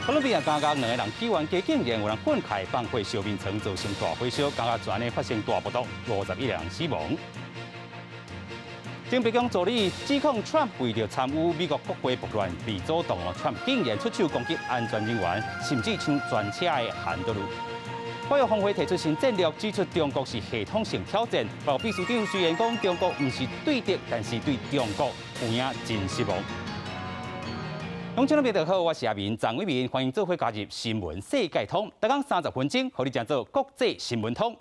哥伦比亚感觉2个人起源家竟然有人愤慨放火烧面层，造成大火烧，感觉全呢发生大暴动，51人死亡。前白宫助理指控 Trump 为着参与美国国会暴乱被阻挡，Trump 竟然出手攻击安全人员，甚至抢专车的handle路。法院峰会提出新战略，指出中国是系统性挑战。包括秘书长虽然讲中国不是对敌，但是对中国有影真失望。乡亲朋友好，我是阿明张伟明，欢迎做伙加入新闻世界通。大概30分钟，和你讲做国际新闻通。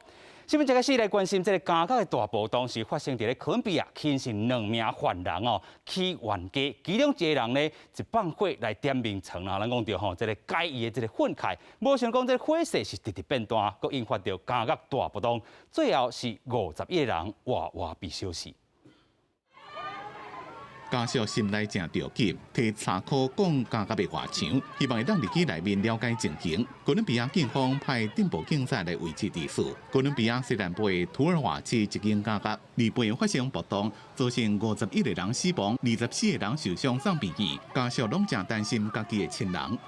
新闻一开始来关心这个加角的大暴动是发生在哥伦比亚，轻生2名犯人哦，起冤家，其中一个人呢就放火来点名层啊，咱讲到吼，这个介意的这个愤慨，无想讲这个火势是直直变大，佮引发着加角大暴动，最后是51个人活活被烧死。家属心内正着急，摕查考讲加甲的外墙，希望会当入去内面了解情形。哥伦比亚警方派顶部警察来维持秩序。哥伦比亚西南部土尔瓦市一间加甲离背发生暴动，造成51个人死亡，24个人受伤送病院。家属拢正担心家己的亲人。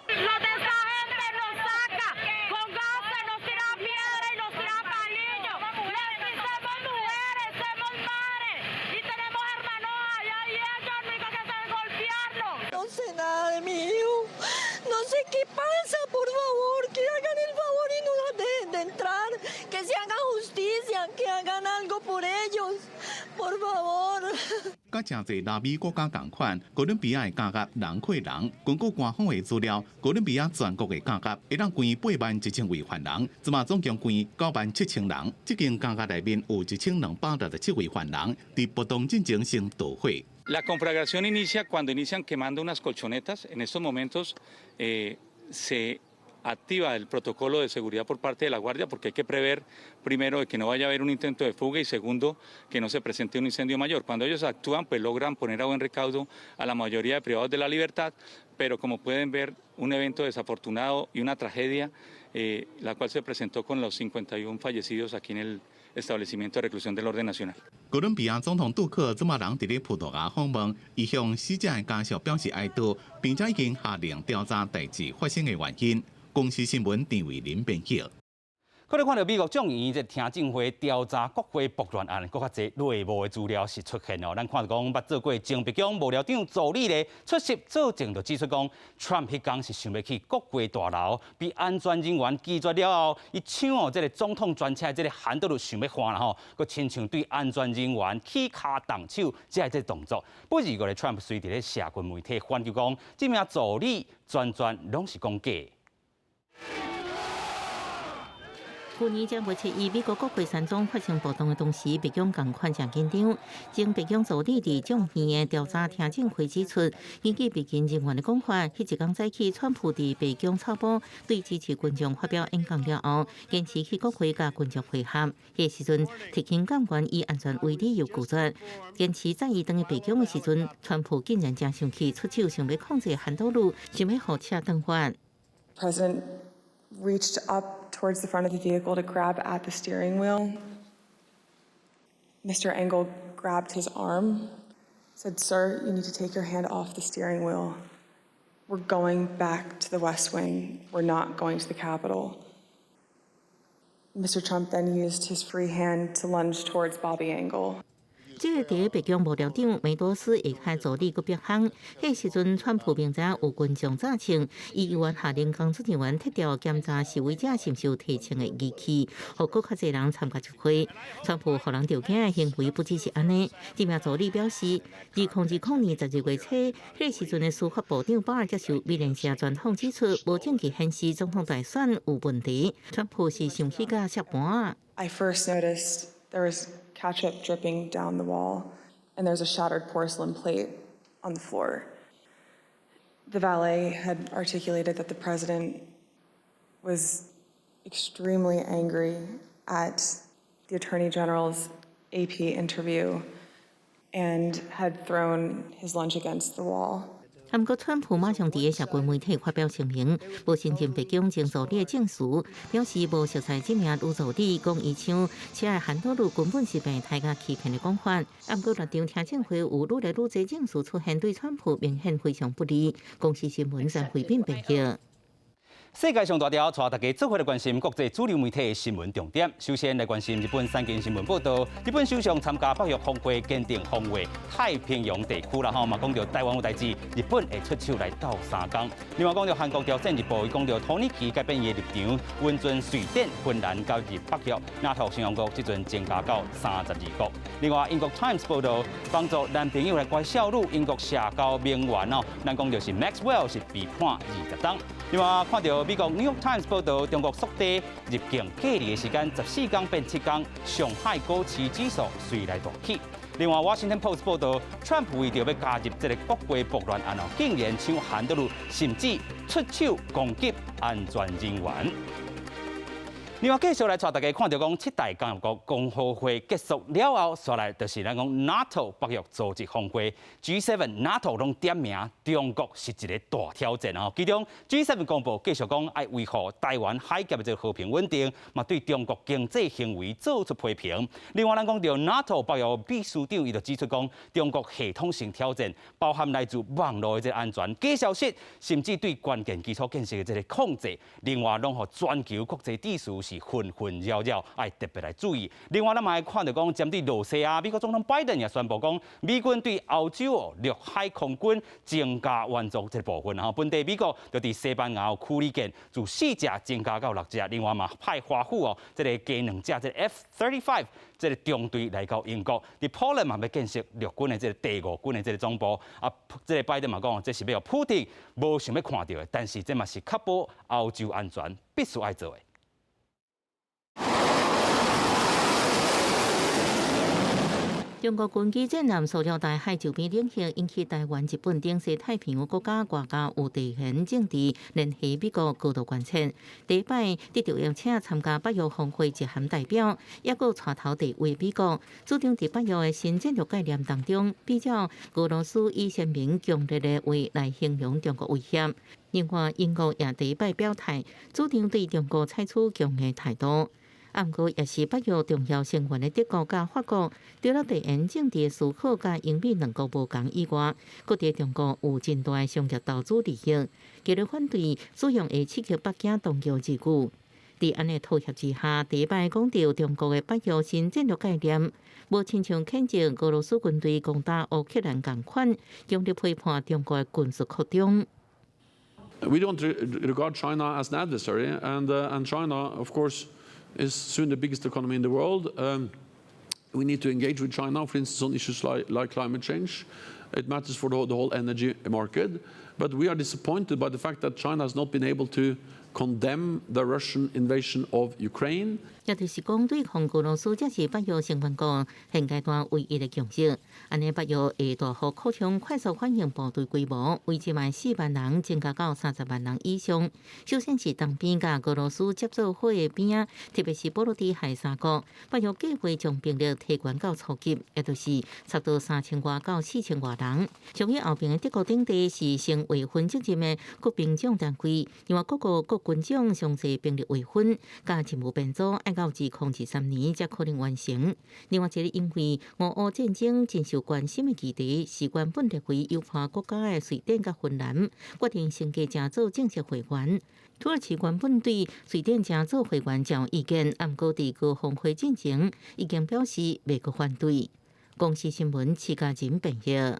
甲真侪拉美国家同款，哥伦比亚的加甲人挤人。根据官方的资料，哥伦比亚全国的加甲会当关81000位犯人，即嘛总共关97000人。这间加甲内面有1267位犯人，伫暴动进程先导火。La conflagración inicia cuando inician quemando unas colchonetas. En estos momentos se activa el protocolo de seguridad por parte de la Guardia porque hay que prever, primero, de que no vaya a haber un intento de fuga y segundo, que no se presente un incendio mayor. Cuando ellos actúan, pues logran poner a buen recaudo a la mayoría de privados de la libertad, pero como pueden ver, un evento desafortunado y una tragedia, la cual se presentó con los 51 fallecidos aquí en el establecimiento de reclusión del orden nacional. 哥伦比亚总统杜克这马人伫咧葡萄牙访问，伊向死者的家属表示哀悼，并且已经下令调查代志发生的原因。公司新闻陈伟林编辑。可能看到美国众议院在听证会调查国会暴乱案，更较侪内幕的资料是出现哦。咱看到讲，捌做过前白宫幕僚长助理咧出席作证，就指出讲，Trump 迄天是想要去国会大楼，被安全人员拒绝了后，伊抢哦这个总统专车这个handle路想要换啦吼，佮亲像对安全人员起骹动手，这个动作。不过个咧 Trump 随伫咧社群媒体反击讲，这名助理全拢是讲假。去年将8月美国国会山庄发生暴动的同时，白宫同款正紧张。前白宫助理伫众议院调查听证会指出，根据白宫人员的讲法，迄一天早起，川普伫白宫草埔对支持群众发表演讲了后，坚持去国会甲群众会合。迄时阵，特勤干员以安全为理由拒绝，坚持再移登白宫的时阵，川普竟然真生气，出手想要控制handle路，想要互车转翻。President reached up towards the front of the vehicle to grab at the steering wheel. Mr. Engel grabbed his arm, said, "Sir, you need to take your hand off the steering wheel. We're going back to the West Wing. We're not going to the Capitol." Mr. Trump then used his free hand to lunge towards Bobby Engel. 这个伫白宫幕僚长梅多斯下开助理阁别行，迄时阵川普明知有群众炸枪，伊依然下令工作人员撤掉检查示威者是毋是有提枪的仪器，互更较侪人参加集会。川普互人着惊的行为不只是安尼，这名助理表示，2020年12月初，迄时阵的司法部长巴尔接受美联社专访指出，无证据显示总统大选有问题。川普是生气甲摔盘。I first noticed there was ketchup dripping down the wall, and there's a shattered porcelain plate on the floor. The valet had articulated that the president was extremely angry at the Attorney General's AP interview and had thrown his lunch against the wall. 不过，川普马上伫个社群媒体发表声明，无承认白宫前助理的证词，表示无熟悉这名女助理讲伊抢车的handle路根本是被大家欺骗的讲法。不过，立场听证会有愈来愈侪证词出现对川普明显非常不利。公司新闻陈慧斌报道。世界上大条，带大家做伙来关心国际主流媒体的新闻重点。首先来关心日本三间新闻报道，日本首相参加北约峰会，坚定防卫太平洋地区啦，嘛讲到台湾有代志，日本会出手来斗三江。另外讲到韩国朝鲜日报，伊讲到土耳其改变伊的立场，温准瑞典、芬兰加入北约，NATO 成员国即阵增加到32国。另外英国 Times 报道，帮助男朋友来拐小女，英国社交名媛哦，咱讲到是 Maxwell 是被判20档。另外看到美国 New York Times 报道，中国速递入境隔离的时间14天变7天，上海高市指数随来大起。另外 Washington Post 报道 ，Trump 为着要加入这个国会拨乱案哦，竟然抢韩德鲁，甚至出手攻击安全人员。另外，继续来带大家看到讲7大联合国公开会结束了后，下来就是咱讲 NATO 北约组织峰会 G7 NATO 拢点名中国是一个大挑战哦。其中 G7 公布继续讲要维护台湾海峡的这个和平稳定，嘛对中国经济行为做出批评。另外，咱讲到 NATO 北约秘书长伊就指出讲，中国系统性挑战包含来自网络的这个安全、假消息，甚至对关键基础建设的这个控制。另外，拢互全球国际秩序是纷纷扰扰，爱特别来注意。另外，咱嘛看到讲，针对罗西亚，美国总统拜登也宣布讲，美军对欧洲陆海空军增加援助这部分哈。本地美国就伫西班牙库里舰自4架增加到6架，另外嘛派华府哦，这个加2架这个 F-35这个中队来到英国。伫波兰嘛要建设陆军的这个第5军的这个总部啊。这个拜登嘛讲，这是要普丁无想要看到的，但是这嘛是确保欧洲安全必须要做的。中国军机战舰塑料台海周边领域，引起台湾、日本等西太平洋国家外交有地缘政治联系美国高度关切。第一摆得到邀请参加北约峰会一函代表，也搁带头地为美国主张在北约的新战略概念当中，比较俄罗斯以鲜明强烈的话来形容中国威胁。另外，英国也第一摆表态，主张对中国采取强硬态度。不过，也是北约重要成员的德国甲法国，除了地缘政治思考甲英美两国无同以外，搁对中国有真大的商业投资利益，极力反对使用会刺激北京当局之举。在安尼妥协之下，第一摆讲到中国的北约新战略概念，无亲像谴责俄罗斯军队攻打乌克兰共款，强烈批判中国的军事扩张。We don't regard China as an adversary, and China, of course, is soon the biggest economy in the world. We need to engage with China, for instance, on issues like climate change. It matters for the whole energy market. But we are disappointed by the fact that China has not been able to condemn the Russian invasion of Ukraine. 也就是讲，对抗俄罗斯，这是北约成员国现阶段唯一的共识。安尼，北约会大幅扩充快速反应部队规模，为即卖4万人增加到30万人以上。首先是东边甲俄罗斯接触火的边，特别是波罗的海3国，北约计划将兵力提悬到初级，也就是差不多3000多到4000多人。至于后边的德国等地是成未婚职任的国兵将单位，另外各国国军长详细兵力划分，甲任务编组要到2023年才可能完成。另外一个因为俄乌战争真受关心的议题，是原本列为优化国家的瑞典甲芬兰决定升级加做正式会员。土耳其原本对瑞典加做会员较有意见，不过在高峰会进前已经表示未个反对。公司新闻齐家人编译。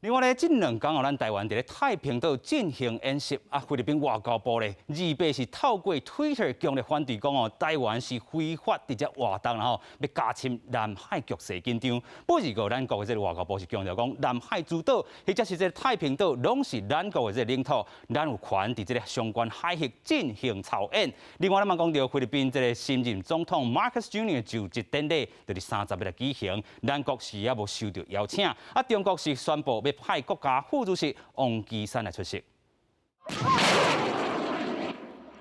另外咧，这2天咱台湾伫咧太平岛进行演习，菲律宾外交部咧2是透过 Twitter 强烈反对讲台湾是非法伫遮活动，然后要加深南海局势紧张。不过咱国的这个外交部是强调讲，南海诸岛或者是这个太平岛，拢是咱国的这个领土，咱有权伫这个相关海域进行操演。另外，咱嘛讲到菲律宾这个新任总统 Marcos Jr. 就职典礼，就是30日来举行，咱国是也无收到邀请，中国是宣布要派国家副主席王岐山来出席。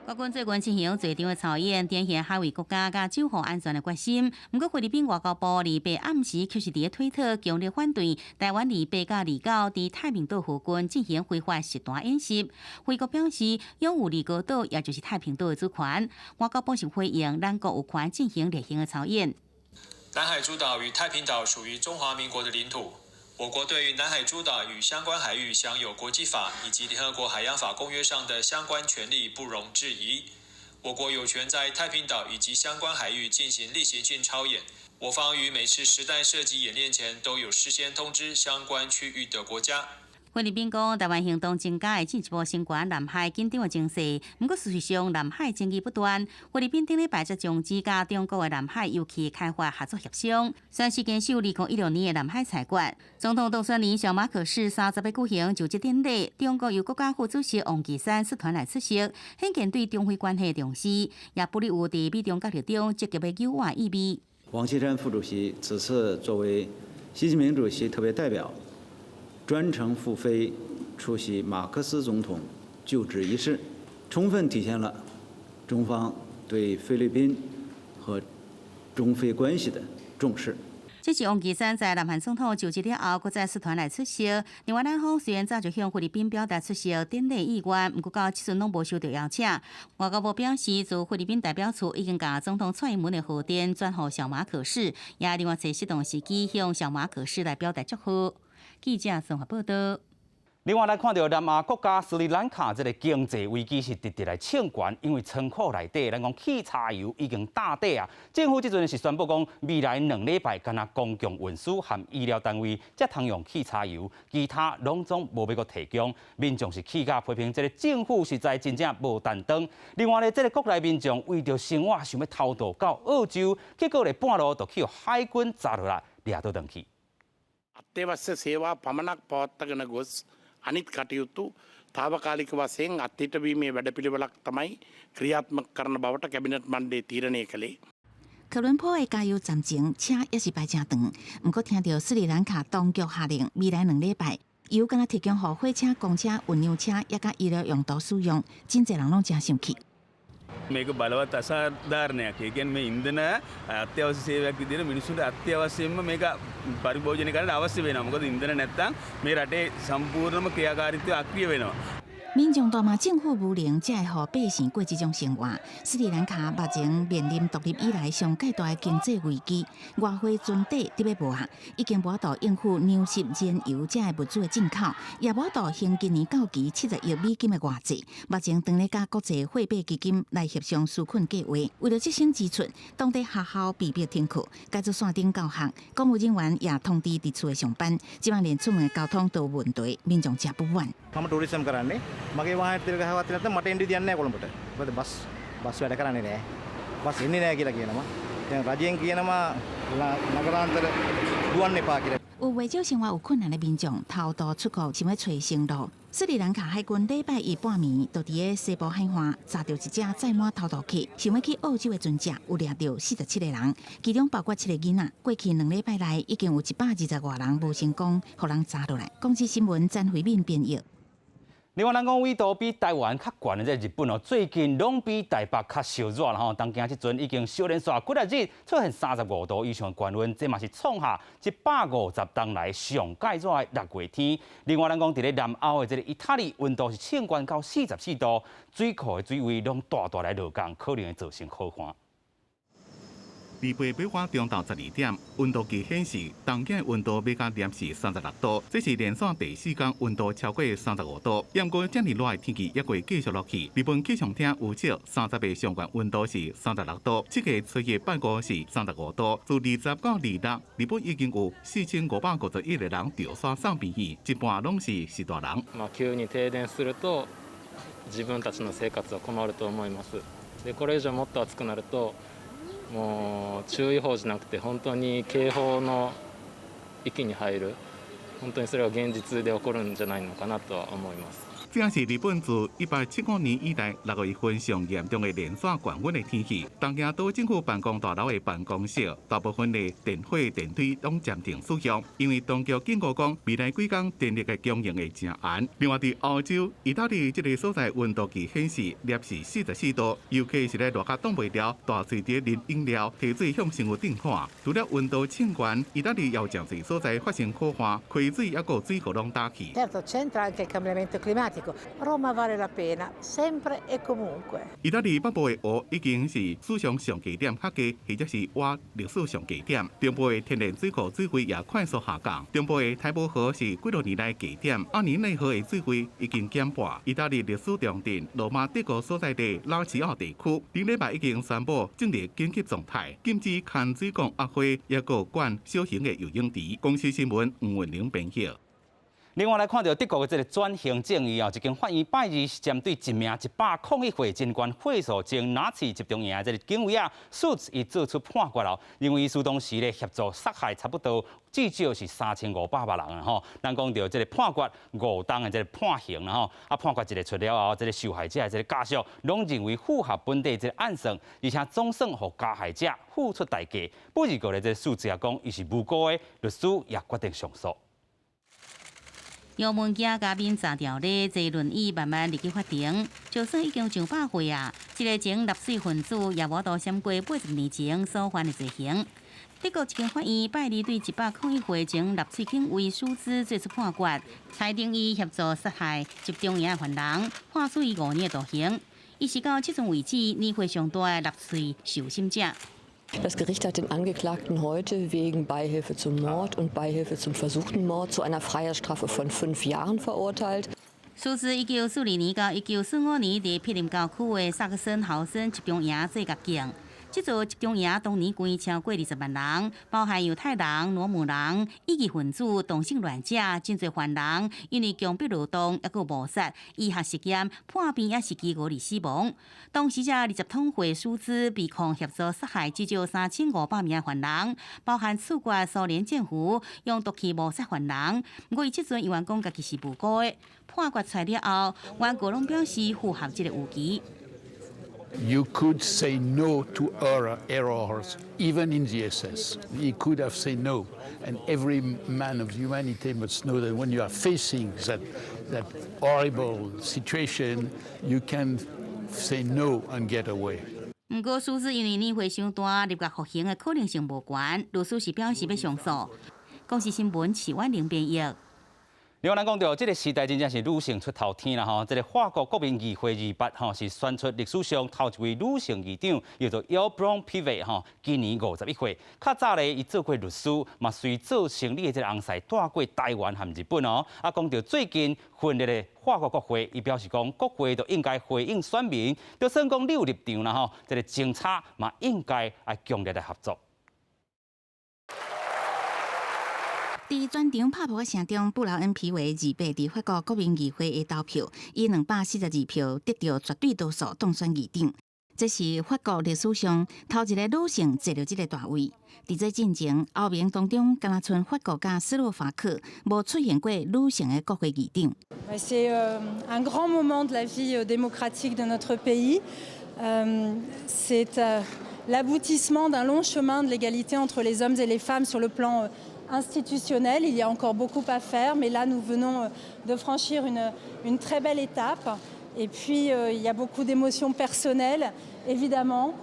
国军最近进行最场的操演，展现捍卫国家甲守护安全的决心。不过，菲律宾外交部28暗时却是伫推特强烈反对台湾28甲29伫太平岛附近进行非法实弹演习。菲国表示，拥有离岛岛，也就是太平岛的主权。外交部是回应，咱国有权进行例行的操演。南海诸岛与太平岛属于中华民国的领土。我国对于南海诸岛与相关海域享有国际法以及联合国海洋法公约上的相关权利不容置疑。我国有权在太平岛以及相关海域进行例行性操演。我方于每次实弹射击演练前都有事先通知相关区域的国家。菲律宾讲，台湾行动增加会进一步升悬南海紧张的情势。不过，事实上，南海争议不断。菲律宾顶礼拜才将指甲中国的南海油气开发合作协商，宣誓坚守2016年的南海裁决。总统当选人小马可是30日举行就职典礼，中国由国家副主席王岐山率团来出席，显见对中菲关系的重视，也不利有伫美中交流中积极的友爱意味。王岐山副主席此次作为习近平主席特别代表，专程赴菲出席马克思总统就职仪式，充分体现了中方对菲律宾和中菲关系的重视。这是王岐山在南韩总统就职了后，搁再率团来出席。另外，咱方虽然早就向菲律宾表达出席典礼意愿，不过到即阵拢无收到邀请。外交部表示，自菲律宾代表处已经把总统蔡英文的贺电转予小马可仕，也另外找适当时机向小马可仕来表达祝福。记者综合报道。另外，来看到南亚国家斯里兰卡这个经济危机是直直来抢权，因为仓库内底咱讲汽柴油已经大底啊。政府这阵是宣布讲，未来2礼拜，干那公共运输和医疗单位才通用汽柴油，其他拢总无要阁提供。民众是气甲批评这个政府实在真正无担当。另外呢，这个国内民众为着生活想要偷渡到澳洲，结果咧半路就去海军砸落来，掠倒回去。 අත්‍යවශ්‍ය සේවා පමණක් පවත්වාගෙන ගොස් අනිත් කටයුතු తాවකාලික වශයෙන් අත්හිටවීමේ වැඩපිළිවෙලක් තමයි ක්‍රියාත්මක කරන බවට කැබිනට් මණ්ඩලය තීරණය කළේ. 科伦坡的加油站前车也是排真长，不过听到斯里兰卡当局下令，未来2礼拜油敢若提供予火车、公车、运粮车也甲医疗用途使用，真侪人拢真生气。 මේක බලවත් අසාධාරණයක්. ඒ කියන්නේ මේ ඉන්ධන අත්‍යවශ්‍ය සේවයක් විදිහට මිනිස්සුන්ට අත්‍යවශ්‍යයෙන්ම මේක පරිභෝජනය කරන්න අවශ්‍ය වෙනවා. මොකද ඉන්ධන නැත්තම් මේ රටේ සම්පූර්ණම ක්‍රියාකාරීත්වය අක්‍රිය වෙනවා. 民众大骂政府无能，才会予百姓过这种生活。斯里兰卡目前面临独立以来上界大的经济危机，外汇存底特别无下，已经无法度应付粮食、燃油这些物资的进口，也无法度还今年到期70亿美金的外债。目前当咧甲国际货币基金来协商纾困计划，为了节省支出，当地学校被迫停课，改做线顶教学，公务人员也通知伫厝的上班，即晚连出门交通都有问题，民众真不满。 මම ටූරිසම් කරන්නේ මගේ වාහනේට තිර ගහවත් නැත්නම් මට එන්න දෙයක් නැහැ කොළඹට. මොකද බස් වැඩ කරන්නේ නැහැ. බස් එන්නේ නැහැ කියලා කියනවා. දැන් රජයෙන් කියනවා නගරාන්තර දුවන්න එපා කියලා. 有为少生活有困难的民众偷渡出国，想要找生路。斯里兰卡海军礼拜一半暝，就伫个西部海岸查到一只载满偷渡客，想要去澳洲的船只，有掠到47个人，其中包括7个囡仔。过去2礼拜内，已经有120外人无成功，互人查落来。公司新闻詹慧敏编译。 另外，咱讲纬度比台湾较悬的这日本哦，最近拢比台北较烧热啦吼。当今即阵已经小连续几日出现35度以上的高温，这嘛是创下150冬来上介热的6月天。另外，咱讲伫咧南欧的这个意大利，温度是升悬到44度，水库的水位拢大大来落降，可能会造成好旱。 离北北华中到12点，温度计显示，东京的温度要到摄氏36度，这是连续第4天温度超过35度。不过，这么热的天气也会继续落去。日本气象厅预测，30个上悬温度是36度，这个初一半个是35度。自20到26，日本已经有4551个人掉山送病院，一半拢是大人。急に停電すると、自分たちの生活は困ると思います。で、これ以上もっと暑くなると。 もう注意報じゃなくて本当に警報の域に入る本当にそれは現実で起こるんじゃないのかなとは思います。 这是日本自1875年以来6月份上严重的连续降温的天气。东京都政府办公大楼的办公室，大部分的电火、电梯拢暂停使用，因为当局警告讲，未来几天电力的供应会真严。另外，在澳洲、意大利这个所在温度计显示摄氏44度，尤其是咧热甲挡袂了，大水伫啉饮料、提水向生活顶看。除了温度升悬，意大利也有城市所在发生火旱，溪水也有水库拢打去。Certo, c'entra anche il cambiamento climatico. fantastico. Roma vale la pena, sempre e comunque. 意大利北部的湖已经是史上上低点客家，或者是挖历史上低点。中部的天然水库水位也快速下降。中部的台北河是几多年来低点，阿年内河的水位已经减半。意大利历史重镇罗马帝国所在地拉齐奥地区，顶礼拜已经宣布进入紧急状态，禁止看水管压花，也有管小型的游泳池。公司新闻黄文玲编辑。另外来看到德国的这个转型正义一间法院拜二是针对一名100抗议会真官会所前纳粹集中营的这个警卫数字伊做出判决了，因为伊苏当时咧协助杀害差不多至少是3500人啊吼。咱讲到这个判决5档的这个判刑然后判决一个出了后，这个受害者的这个家属拢认为符合本地这个案算，而且总算互加害者付出代价。不过咧，这个数字也讲伊是无辜的，律师也决定上诉。由物件嘉宾查调咧，坐轮椅慢慢入去法庭，就算已经上百岁啊，这个前纳粹分子也无多闪过80年前所犯的罪行。德国一间法院拜二对100抗议会前纳粹警卫舒兹作出判决，裁定伊协助杀害集中营的犯人，判处伊5年的徒刑。伊是到迄阵为止年岁上大的纳粹受审者。Das Gericht hat den Angeklagten heute wegen Beihilfe zum Mord und Beihilfe zum versuchten Mord zu einer Freiheitsstrafe von 5 Jahren verurteilt. 苏兹1942年到1945年伫毗邻郊区的萨克森豪森集中营做监禁。这座集中营当年关超过20万人，包含犹太人、罗姆人、异己分子、同性恋者，真侪犯人因为强迫劳动，还有谋杀、医学实验、叛变，也是几5例死亡。当时这20通会数字被控协助杀害至少3500名犯人，包含处决苏联政府用毒气谋杀犯人。不过伊这阵伊员讲家己是无辜的，判决出来了后，原告拢表示符合这个有期。You could say no to errors, even in the SS. He could have said no. And every man of humanity must know that when you are facing that horrible situation, you can say no and get away. 不过，苏兹因为年岁上大，入狱服刑的可能性无悬，律师是表示要上诉。公司新闻徐婉玲编译。另外，咱讲到这个时代真正是女性出头天啦吼！这个法国国民议会28吼是选出历史上头一位女性议长，叫做 Élise 吼，今年51岁。较早咧，伊做过律师，嘛随做生理的这个红婿带过台湾和日本哦。讲到最近分裂的法国国会，伊表示讲国会都应该回应选民，就算讲你有立场啦吼，这个政策嘛应该爱强烈的合作。伫全场拍扑城中，布劳恩皮维28伫法国国民议会的投票，以242票得到绝对多数当选议长。这是法国历史上头一个女性坐到这个大位。伫这进前，欧盟当中敢若剩法国甲斯洛伐克无出现过女性的国会议长。C'est un grand moment de la vie démocratique de notre pays. C'est l'aboutissement d'un long chemin de l'égalité entre les hommes et les femmes sur le plan institutionnel. Il y a encore beaucoup à faire, mais là, nous venons de franchir une très belle étape. Et puis, il y a beaucoup d'émotions personnelles, évidemment,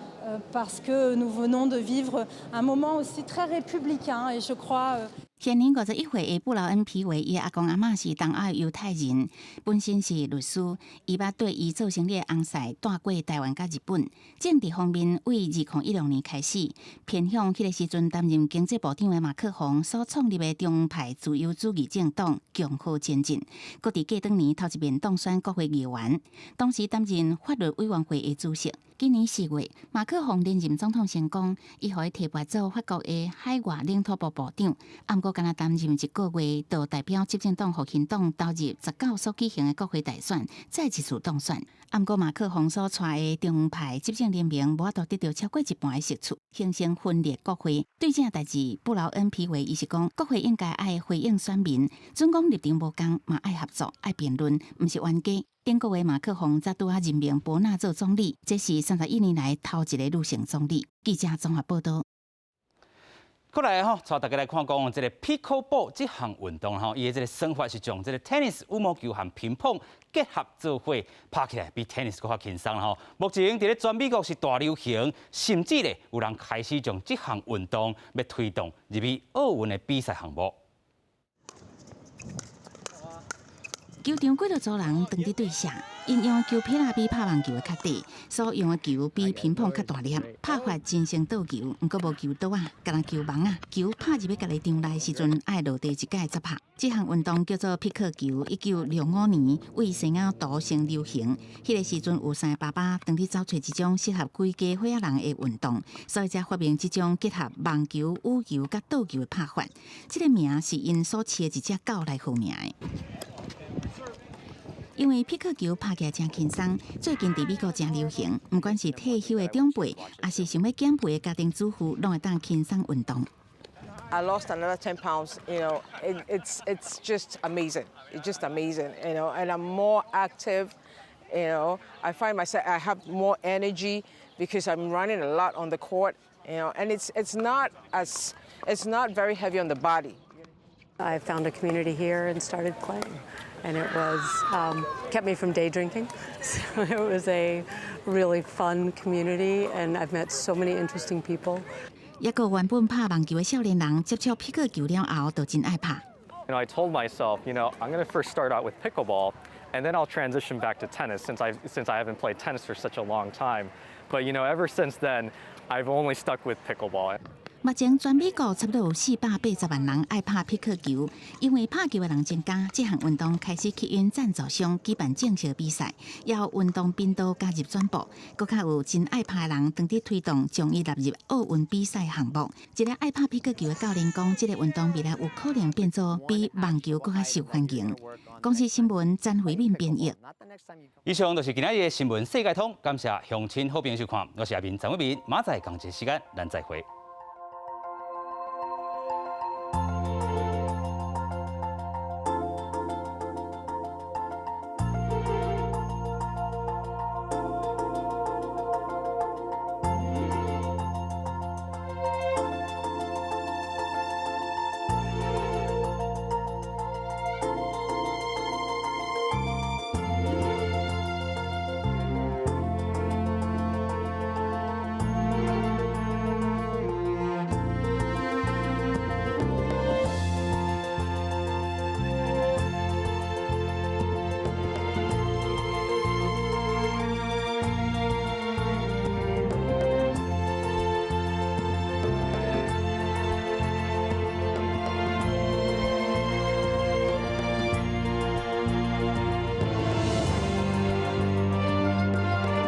parce que nous venons de vivre un moment aussi très républicain. Et je crois... 现年51岁的布劳恩皮维，伊阿公阿嬷是东欧犹太人，本身是律师，伊捌对伊做生理的红婿带过台湾甲日本。政治方面，为2016年开始，偏向迄个时阵担任经济部长的马克宏所创立的中派自由主义政党共和前进，搁伫过当年头一面当选国会议员，当时担任法律委员会的主席。今年4月，马克宏连任总统成功，伊互伊提拔做法国的海外领土部部长，毋过敢若担任1个月，就代表执政党复兴党投入19所举行的国会大选，再一次当选。毋过马克宏所带的中派执政联盟无法度得到超过一半的席次，形成分裂国会。对这代志，布劳恩皮维伊是讲，国会应该爱回应选民，准讲立场无共，嘛爱合作、爱辩论，毋是冤家。顶个月马克宏则拄啊任命博纳做总理，这是31年来头一个女性总理。记者综合报道。过来吼，带大家来看讲这个 pickleball 这项运动吼，伊的这个生法是将这个 tennis 羽毛球和乒乓结合做伙，拍起来比 tennis 更加轻松吼。目前伫咧全美国是大流行，甚至咧有人开始将这项运动要推动入去奥运的比赛项目。球场几多组人当伫对射，因用球拍比拍网球的较短，所用的球比乒乓较大粒，拍法真像倒球，毋过无球刀啊，甲人球网啊，球拍入要家己场内时阵，爱落地一届才拍。这项运动叫做匹克球，1965年为西雅图成流行。迄个时阵有3个爸爸当伫找找一种适合规家伙仔人的运动，所以才发明这种结合网球、羽球甲倒球的拍法。这个名是因所饲的一只狗来取名的。因为匹克球拍起来真轻松，最近伫美国真流行。不管是退休的长辈，还是想要减肥的家庭主妇，拢会当轻松运动。I lost another 10 pounds. You know, it's just amazing. It's just amazing. You know, and I'm more active. You know, I find myself I have more energy because I'm running a lot on the court. You know, and it's not very heavy on the body. I found a community here and started playing, and it was kept me from day drinking. So it was a really fun community, and I've met so many interesting people. 一个原本拍网球的少年人，接触匹克球了后，就真爱拍。You know, I told myself, you know, I'm going to first start out with pickleball, and then I'll transition back to tennis since I haven't played tennis for such a long time. But you know, ever since then, I've only stuck with pickleball. 目前全美国差不多有480万人爱拍匹克球，因为拍球的人增加，这项运动开始吸引赞助商举办正式比赛，也有运动频道加入转播，搁较有真爱拍的人当伫推动将伊纳入奥运比赛项目。一个爱拍匹克球的教练讲，这个运动未来有可能变作比网球搁较受欢迎。公司新闻詹慧敏编译。以上就是今日的新闻世界通，感谢乡亲好朋友收看，我是阿明张伟民，马仔同一时间咱再会。